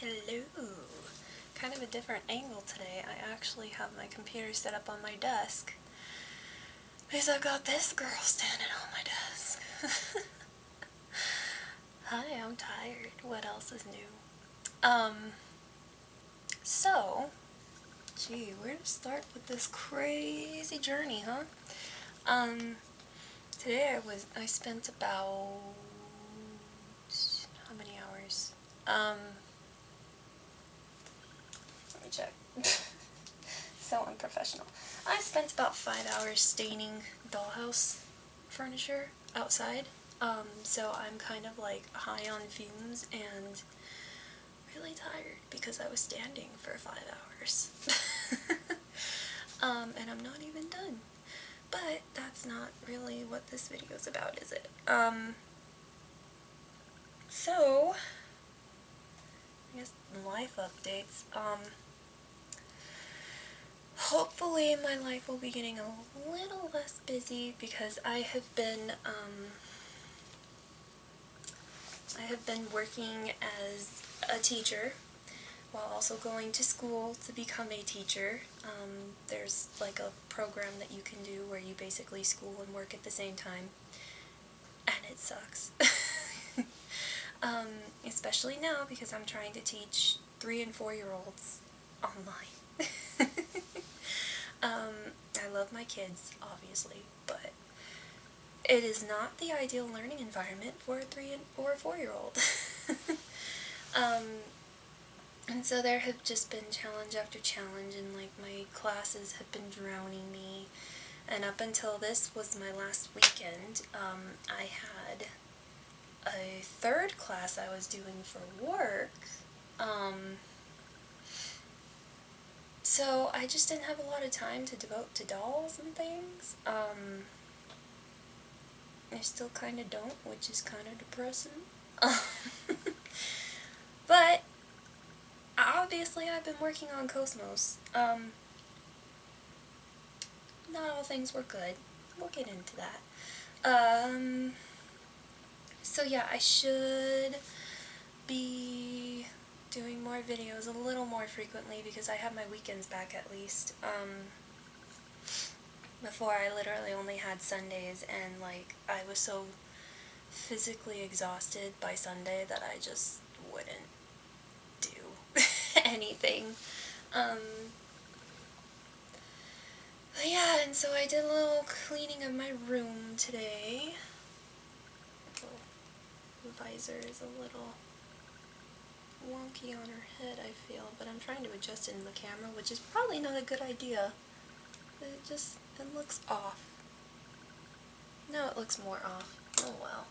Hello! Kind of a different angle today. I actually have my computer set up on my desk because I've got this girl standing on my desk. Hi, I'm tired. What else is new? So, gee, where to start with this crazy journey, huh? Today I spent about, how many hours? Let me check. So unprofessional. I spent about 5 hours staining dollhouse furniture outside. So I'm kind of like high on fumes and really tired because I was standing for 5 hours. And I'm not even done. But that's not really what this video is about, is it? So, I guess life updates. Hopefully my life will be getting a little less busy because I have been working as a teacher while also going to school to become a teacher. There's like a program that you can do where you basically school and work at the same time, and it sucks. Especially now because I'm trying to teach 3- and 4-year-olds online. I love my kids, obviously, but it is not the ideal learning environment for a 3- or 4-year-old. And so there have just been challenge after challenge, and like my classes have been drowning me. And up until this was my last weekend, I had a 3rd class I was doing for work. So I just didn't have a lot of time to devote to dolls and things. I still kind of don't, which is kind of depressing. But obviously I've been working on KOS-MOS. Not all things were good. We'll get into that. So yeah, I should be doing more videos a little more frequently because I have my weekends back at least. Before I literally only had Sundays, and like I was so physically exhausted by Sunday that I just wouldn't do anything. But yeah, and so I did a little cleaning of my room today. The visor is a little wonky on her head, I feel, but I'm trying to adjust it in the camera, which is probably not a good idea. It looks off. Now it looks more off. Oh well.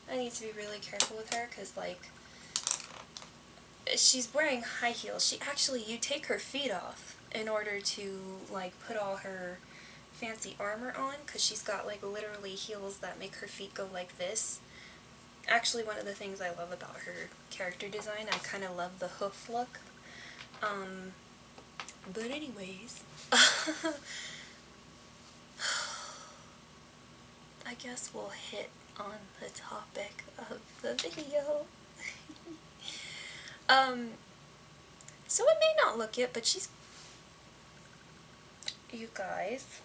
I need to be really careful with her, because, like, she's wearing high heels. You take her feet off in order to, like, put all her fancy armor on, because she's got, like, literally heels that make her feet go like this. Actually, one of the things I love about her character design, I kind of love the hoof look. But anyways, I guess we'll hit on the topic of the video. So it may not look it, but she's... You guys,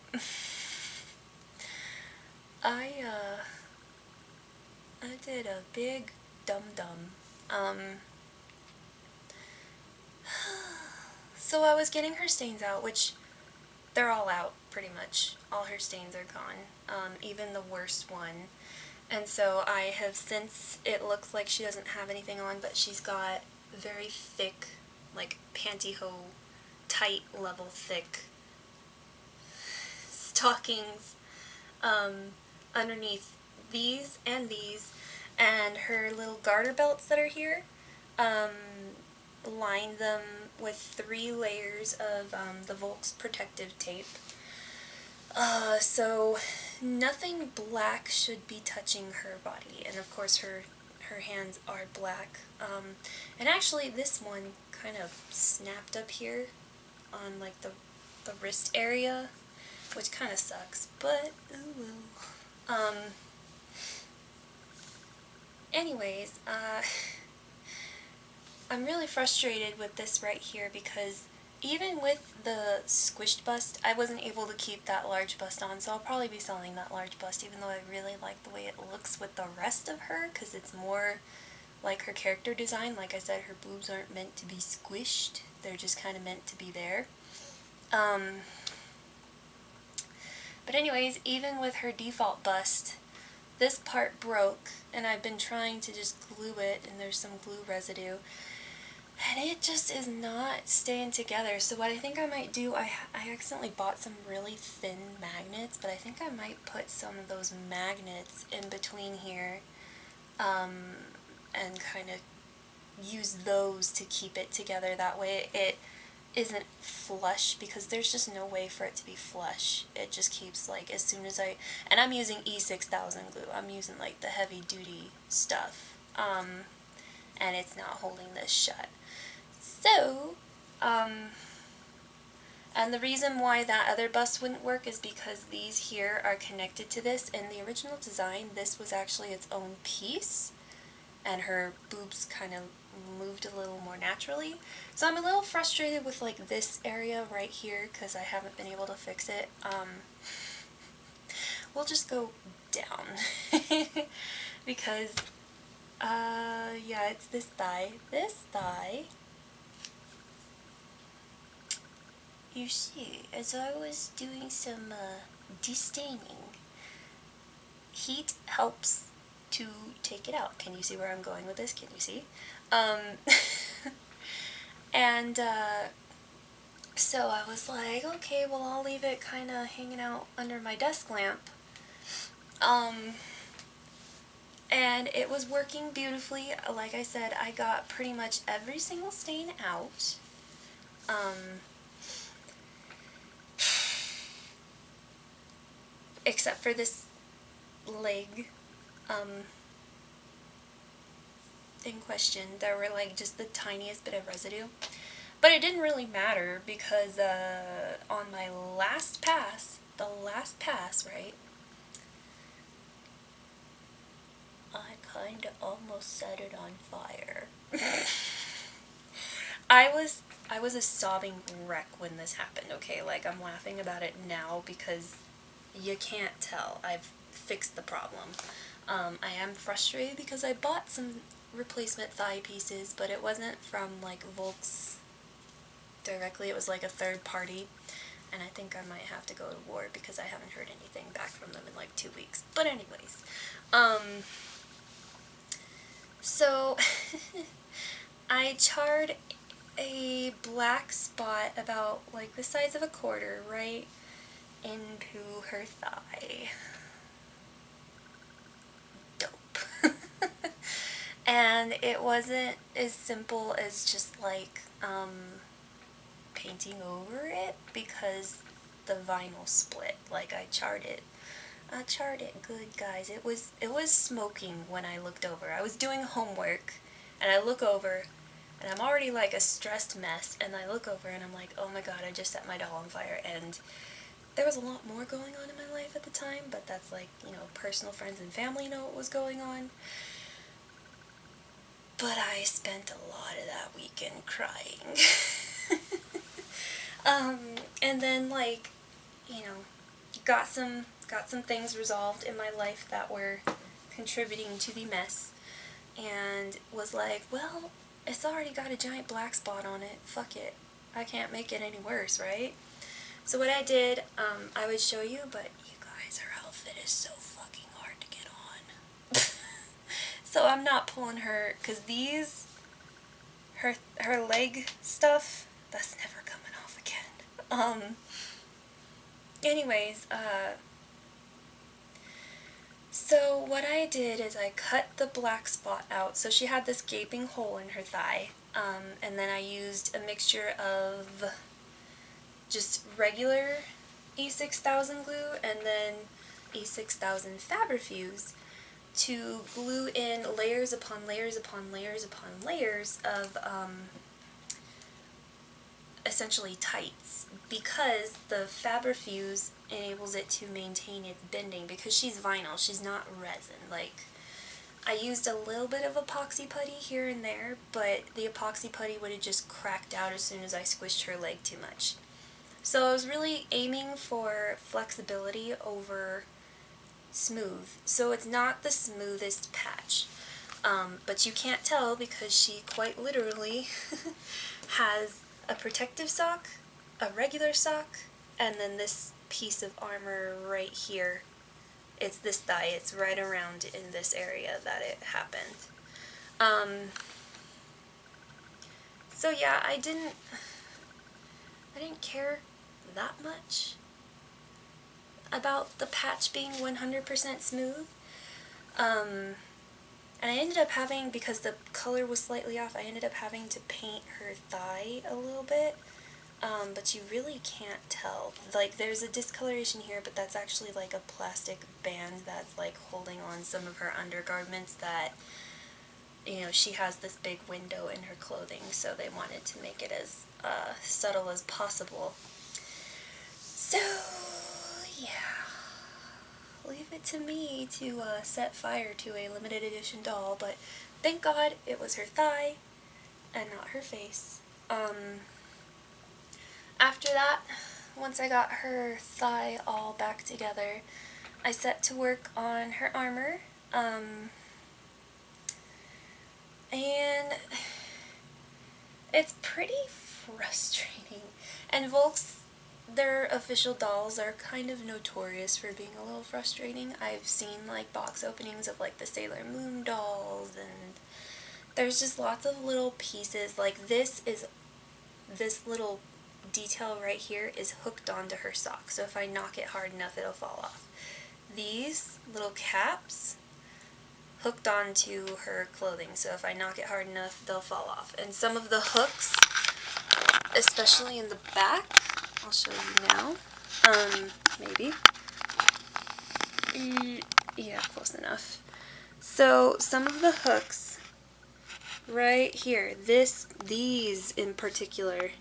I did a big dum-dum. So I was getting her stains out, which they're all out, pretty much. All her stains are gone, even the worst one. And so I have, since it looks like she doesn't have anything on, but she's got very thick, like pantyhose, tight level thick stockings underneath these, and her little garter belts that are here, line them with 3 layers of the Volks protective tape. So nothing black should be touching her body, and of course her hands are black. And actually this one kind of snapped up here on like the wrist area, which kind of sucks, but oh well. Anyways, I'm really frustrated with this right here because even with the squished bust, I wasn't able to keep that large bust on, so I'll probably be selling that large bust, even though I really like the way it looks with the rest of her, because it's more like her character design. Like I said, her boobs aren't meant to be squished, they're just kind of meant to be there. But anyways, even with her default bust, this part broke, and I've been trying to just glue it, and there's some glue residue, and it just is not staying together. So what I think I might do, I accidentally bought some really thin magnets, but I think I might put some of those magnets in between here, and kind of use those to keep it together. That way it isn't flush, because there's just no way for it to be flush. It just keeps, like, as soon as and I'm using E6000 glue. I'm using like the heavy duty stuff, and it's not holding this shut. So, and the reason why that other bust wouldn't work is because these here are connected to this. In the original design, this was actually its own piece, and her boobs kind of moved a little more naturally. So I'm a little frustrated with like this area right here because I haven't been able to fix it. We'll just go down because yeah, it's this thigh. This thigh, you see, as I was doing some destaining, heat helps to take it out. Can you see where I'm going with this? Can you see? And so I was like, okay, well, I'll leave it kind of hanging out under my desk lamp. And it was working beautifully. Like I said, I got pretty much every single stain out. Except for this leg in question. There were like just the tiniest bit of residue. But it didn't really matter because on my last pass, right, I kind of almost set it on fire. I was a sobbing wreck when this happened, okay? Like, I'm laughing about it now because you can't tell. I've fixed the problem. I am frustrated because I bought some replacement thigh pieces, but it wasn't from like Volks directly. It was like a third party, and I think I might have to go to war because I haven't heard anything back from them in like 2 weeks. But anyways, so I charred a black spot about like the size of a quarter right into her thigh. Dope. And it wasn't as simple as just like painting over it, because the vinyl split. Like, I charred it good, guys. It was smoking when I looked over. I was doing homework and I look over and I'm already like a stressed mess, and I look over and I'm like, oh my god, I just set my doll on fire. And there was a lot more going on in my life at the time, but that's like, you know, personal friends and family know what was going on. But I spent a lot of that weekend crying. And then, like, you know, got some things resolved in my life that were contributing to the mess, and was like, well, it's already got a giant black spot on it. Fuck it. I can't make it any worse, right? So what I did, I would show you, but you guys, her outfit is so fucking hard to get on. So I'm not pulling her, because these, her leg stuff, that's never coming off again. Anyways, so what I did is I cut the black spot out. So she had this gaping hole in her thigh, and then I used a mixture of just regular E6000 glue and then E6000 Fabrifuse to glue in layers upon layers upon layers upon layers of essentially tights, because the Fabrifuse enables it to maintain its bending, because she's vinyl, she's not resin. Like, I used a little bit of epoxy putty here and there, but the epoxy putty would have just cracked out as soon as I squished her leg too much. So I was really aiming for flexibility over smooth. So it's not the smoothest patch. But you can't tell because she quite literally has a protective sock, a regular sock, and then this piece of armor right here. It's this thigh. It's right around in this area that it happened. So yeah, I didn't care that much about the patch being 100% smooth. And I ended up having, because the color was slightly off, I ended up having to paint her thigh a little bit. But you really can't tell. Like, there's a discoloration here, but that's actually like a plastic band that's like holding on some of her undergarments that, you know, she has this big window in her clothing, so they wanted to make it as subtle as possible. So, yeah. Leave it to me to set fire to a limited edition doll, but thank God it was her thigh and not her face. After that, once I got her thigh all back together, I set to work on her armor, and it's pretty frustrating. And Volks, their official dolls are kind of notorious for being a little frustrating. I've seen like box openings of like the Sailor Moon dolls, and there's just lots of little pieces. Like this little detail right here is hooked onto her sock, so if I knock it hard enough it'll fall off. These little caps hooked onto her clothing, so if I knock it hard enough they'll fall off. And some of the hooks, especially in the back, I'll show you now. Maybe. Yeah, close enough. So some of the hooks right here, these in particular,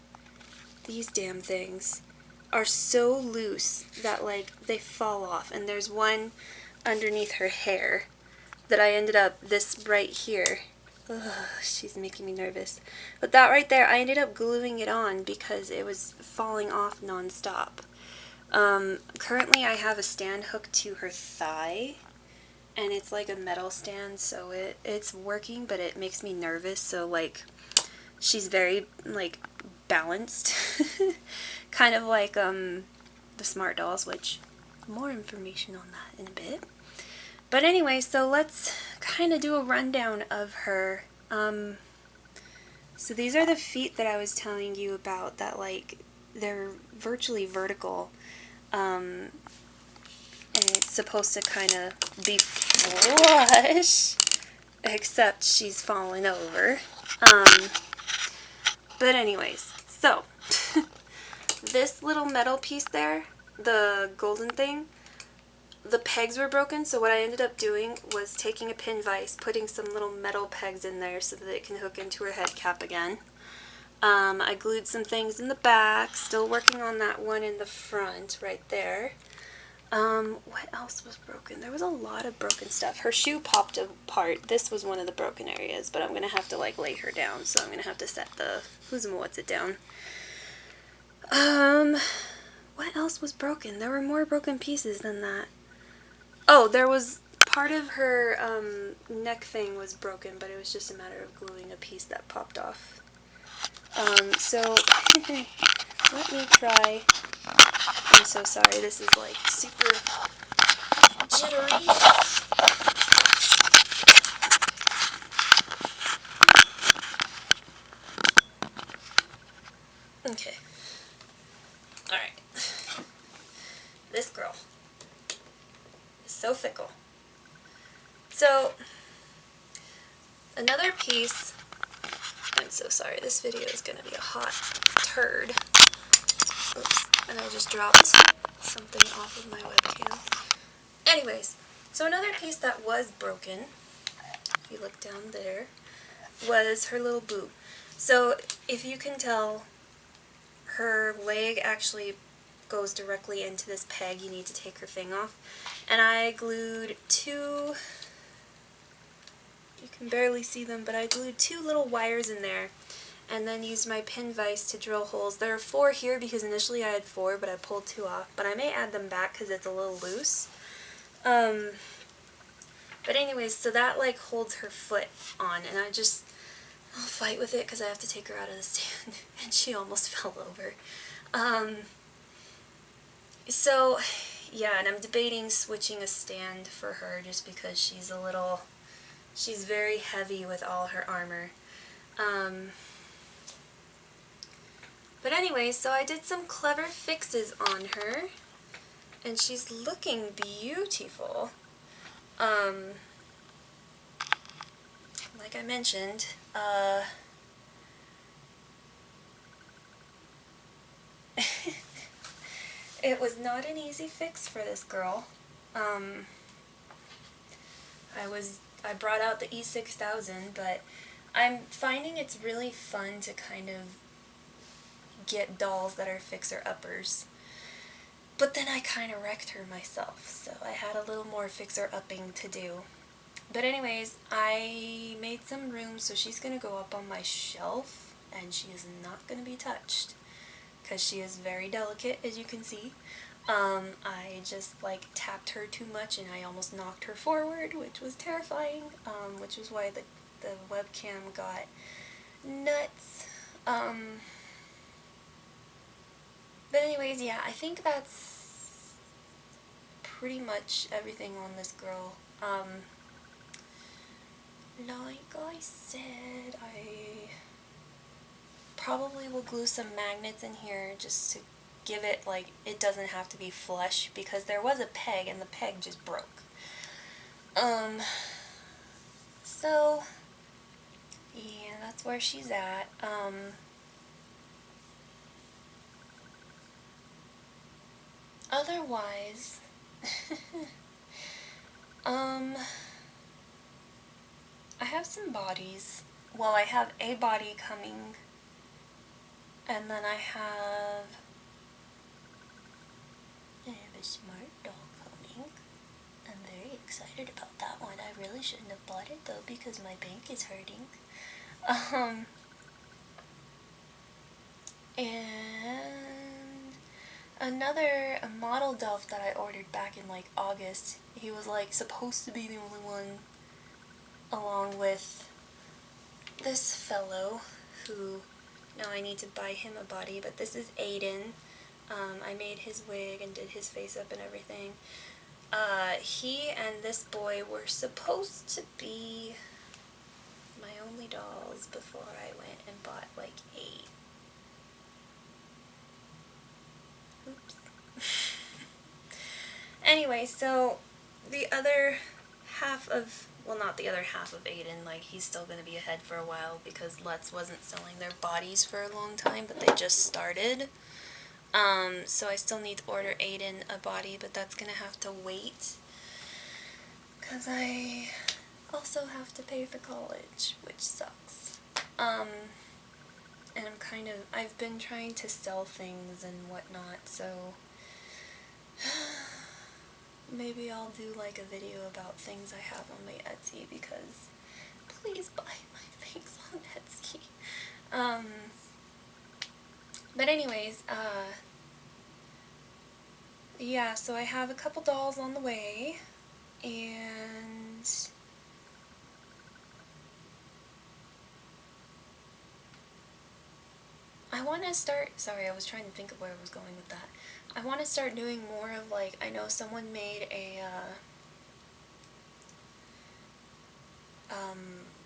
these damn things are so loose that like they fall off, and there's one underneath her hair that I ended up, this right here, ugh, she's making me nervous, but that right there, I ended up gluing it on because it was falling off non-stop. Currently I have a stand hooked to her thigh, and it's like a metal stand, so it's working, but it makes me nervous, so like she's very like balanced, kind of like the Smart Dolls, which more information on that in a bit. But anyway, so let's kind of do a rundown of her. So these are the feet that I was telling you about, that like they're virtually vertical, and it's supposed to kind of be flush, except she's falling over. But anyways, so this little metal piece there, the golden thing, the pegs were broken, so what I ended up doing was taking a pin vise, putting some little metal pegs in there so that it can hook into her head cap again. I glued some things in the back, still working on that one in the front right there. What else was broken? There was a lot of broken stuff. Her shoe popped apart. This was one of the broken areas, but I'm going to have to like lay her down, so I'm going to have to set the who's-mo-what's it down. What else was broken? There were more broken pieces than that. Oh, there was part of her neck thing was broken, but it was just a matter of gluing a piece that popped off. So let me try. I'm so sorry, this is like super jittery. Okay. Alright. This girl is so fickle. So, another piece, I'm so sorry, this video is going to be a hot turd. Oops, and I just dropped something off of my webcam. Anyways, so another piece that was broken, if you look down there, was her little boot. So, if you can tell, her leg actually goes directly into this peg. You need to take her thing off. And I glued two You can barely see them, but I glued 2 little wires in there and then used my pin vise to drill holes. There are 4 here because initially I had 4, but I pulled 2 off. But I may add them back because it's a little loose. But anyways, so that like holds her foot on, and I'll fight with it because I have to take her out of the stand, and she almost fell over. So yeah, and I'm debating switching a stand for her just because she's very heavy with all her armor. But anyways, so I did some clever fixes on her, and she's looking beautiful. Like I mentioned, it was not an easy fix for this girl. I brought out the E6000, but I'm finding it's really fun to kind of get dolls that are fixer-uppers. But then I kind of wrecked her myself, so I had a little more fixer-upping to do. But anyways, I made some room, so she's going to go up on my shelf, and she is not going to be touched, because she is very delicate, as you can see. I just like tapped her too much, and I almost knocked her forward, which was terrifying, which is why the webcam got nuts. But anyways, yeah, I think that's pretty much everything on this girl. Like I said, I probably will glue some magnets in here just to give it, like, it doesn't have to be flush, because there was a peg and the peg just broke. So, yeah, that's where she's at. Otherwise, I have some bodies. Well, I have a body coming, and then I have a smart doll coming. I'm very excited about that one. I really shouldn't have bought it though because my bank is hurting. And another model Delph that I ordered back in like August. He was like supposed to be the only one, along with this fellow who, now I need to buy him a body, but this is Aiden. I made his wig and did his face up and everything. He and this boy were supposed to be my only dolls before I went and bought like 8. Oops. Anyway, so the other half of, well, not the other half of Aiden, like, he's still going to be ahead for a while because Let's wasn't selling their bodies for a long time, but they just started. So I still need to order Aiden a body, but that's going to have to wait because I also have to pay for college, which sucks. And I've been trying to sell things and whatnot, so maybe I'll do like a video about things I have on my Etsy, because please buy my things on Etsy. But anyways, yeah, so I have a couple dolls on the way, and I want to start, sorry, I was trying to think of where I was going with that. I want to start doing more of, like, I know someone made a,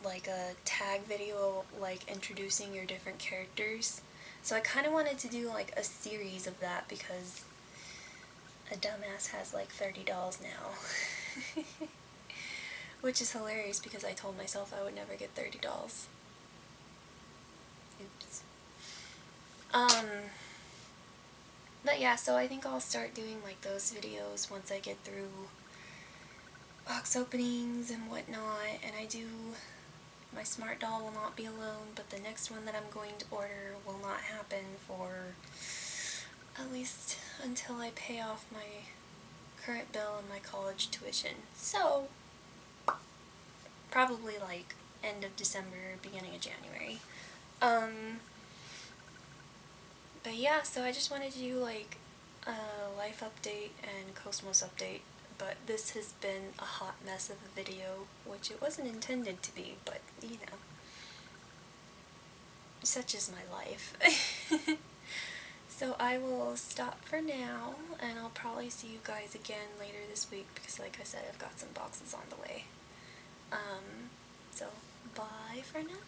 like a tag video, like, introducing your different characters. So I kind of wanted to do, like, a series of that, because a dumbass has, like, 30 dolls now. Which is hilarious, because I told myself I would never get 30 dolls. Oops. But yeah, so I think I'll start doing like those videos once I get through box openings and whatnot, and my smart doll will not be alone, but the next one that I'm going to order will not happen for at least until I pay off my current bill and my college tuition. So, probably like end of December, beginning of January. But yeah, so I just wanted to do like a life update and KOS-MOS update, but this has been a hot mess of a video, which it wasn't intended to be, but you know, such is my life. So I will stop for now, and I'll probably see you guys again later this week, because like I said, I've got some boxes on the way. So bye for now.